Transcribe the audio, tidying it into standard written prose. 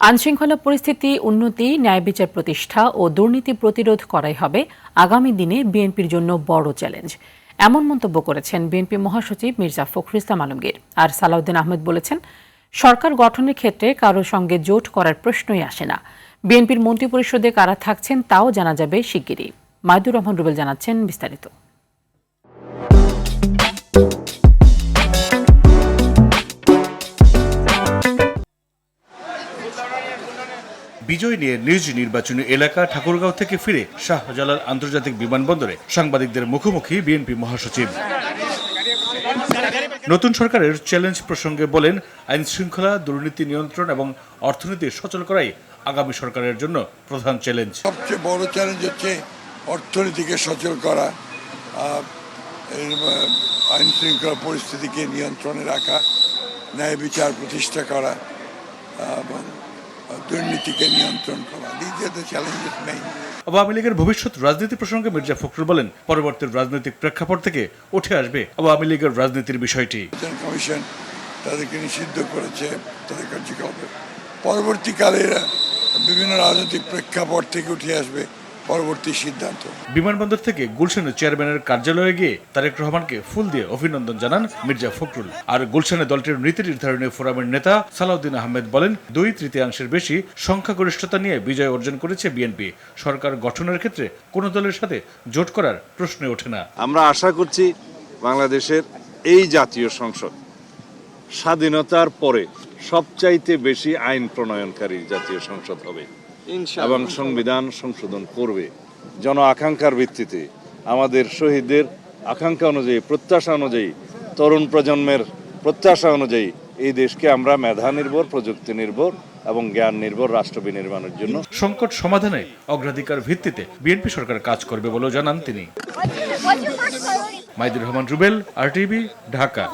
আইনশৃঙ্খলা পরিস্থিতি উন্নতি, ন্যায় বিচার প্রতিষ্ঠা ও দুর্নীতি প্রতিরোধ করাই হবে আগামী দিনে বিএনপির জন্য বড় চ্যালেঞ্জ। এমন মন্তব্য করেছেন বিএনপি মহাসচিব মির্জা ফখরুল ইসলাম আলমগীর। আর সালাউদ্দিন আহমেদ বলেছেন, সরকার গঠনের ক্ষেত্রে কারোর সঙ্গে জোট করার প্রশ্নই আসে না। বিএনপির মন্ত্রিপরিষদে কারা থাকছেন তাও জানা যাবে শিগগিরই। মাইদুর রহমান রুবেল জানাচ্ছেন বিস্তারিত। বিজয় নিয়ে নিজ নির্বাচনী এলাকা ঠাকুরগাঁও থেকে ফিরে শাহজালাল আন্তর্জাতিক বিমানবন্দরে সাংবাদিকদের মুখোমুখি বিএনপি মহাসচিব। নতুন সরকারের চ্যালেঞ্জ প্রসঙ্গে বলেন, আইন শৃঙ্খলা, দুর্নীতি নিয়ন্ত্রণ এবং অর্থনীতি সচল করাই আগামী সরকারের জন্য প্রধান চ্যালেঞ্জ। সবচেয়ে বড় চ্যালেঞ্জ হচ্ছে অর্থনীতিকে সচল করা, আইন শৃঙ্খলা পরিস্থিতিকে নিয়ন্ত্রণে রাখা, ন্যায় বিচার প্রতিষ্ঠা করা এবং দুর্নীতিকে নিয়ন্ত্রণ করা। দ্বিতীয়ত চ্যালেঞ্জেস নেই। আওয়ামী লীগের ভবিষ্যৎ রাজনীতি প্রসঙ্গে মির্জা ফখরুল বলেন, পরবর্তী রাজনৈতিক প্রেক্ষাপট থেকে উঠে আসবে আওয়ামী লীগের রাজনীতির বিষয়টি। কমিশন তাদেরকে নিষিদ্ধ করেছে, তাদের কার্যকলাপে পরবর্তীকালের বিভিন্ন রাজনৈতিক প্রেক্ষাপট থেকে উঠে আসবে পরবর্তী সিদ্ধান্ত। বিমানবন্দর থেকে গুলশানের চেয়ারম্যানের কার্যালয়ে গিয়ে তারেক রহমানকে ফুল দিয়ে অভিনন্দন জানান মির্জা ফখরুল। আর গুলশানে দলটির নীতি নির্ধারণী ফোরামের নেতা সালাউদ্দিন আহমেদ বলেন, 2/3 বেশি সংখ্যাগরিষ্ঠতা নিয়ে বিজয় অর্জন করেছে বিএনপি। সরকার গঠনের ক্ষেত্রে কোনো দলের সাথে জোট করার প্রশ্নে ওঠে না। আমরা আশা করছি বাংলাদেশের এই জাতীয় সংসদ স্বাধীনতার পরে সবচাইতে বেশি আইন প্রণয়নকারী জাতীয় সংসদ হবে এবং সংবিধান সংশোধন করবে জন আকাঙ্ক্ষার ভিত্তিতে। আমাদের শহীদদের আকাঙ্ক্ষা অনুযায়ী, প্রত্যাশা অনুযায়ী, তরুণ প্রজন্মের প্রত্যাশা অনুযায়ী এই দেশকে আমরা মেধা নির্ভর, প্রযুক্তি নির্ভর এবং জ্ঞান নির্ভর রাষ্ট্র বিনির্মাণের জন্য সংকট সমাধানে অগ্রাধিকার ভিত্তিতে বিএনপি সরকার কাজ করবে বলেও জানান তিনি। মাইদুর রহমান রুবেল, RTV, ঢাকা।